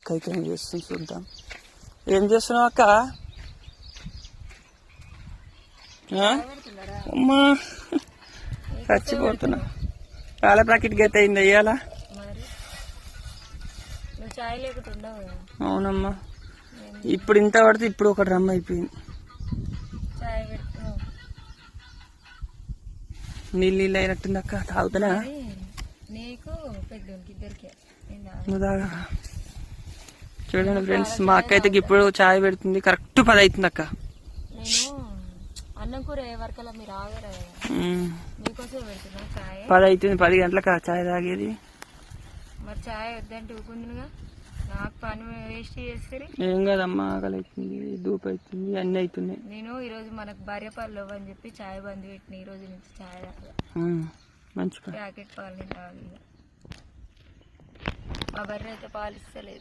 అక్క అయితే ఏం చేస్తుంది చూద్దాం. ఏం చేస్తున్నావు అక్క? అమ్మా చచ్చిపోతున్నా. పాల ప్యాకెట్ గత అయింది అయ్యాలా? అవునమ్మా, ఇప్పుడు ఇంత పడితే ఇప్పుడు ఒక డ్రమ్ అయిపోయింది. నీళ్ళు అయినట్టుంది అక్క, తాగుతానా? నువ్వు తాగా. చూడండి ఫ్రెండ్స్, మా అక్క అయితే ఇప్పుడు చాయ్ పెడుతుంది. కరెక్ట్ 10 అవుతుంది అక్క. అన్నం కూర వరకల్లా మీరు ఆగరా? 10 అవుతుంది. 10 గంటలకు చాయ్ తాగేది. మరి చాయ్ వద్దంటే ఊకుందిగా, నాకు పని వేస్ట్ చేస్తారు. ఏం కాదమ్మా, ఆకలి అవుతుంది, దూపు అవుతుంది, అన్ని అవుతున్నాయి. నేను ఈరోజు మనకు భార్య పాలు అని చెప్పి చాయ్ బంద్ పెట్టిన. ఈ రోజు నుంచి చాయ్ మంచి ప్యాకెట్ పాలు తాగి. మా బర్రె అయితే పాలు ఇస్తలేదు.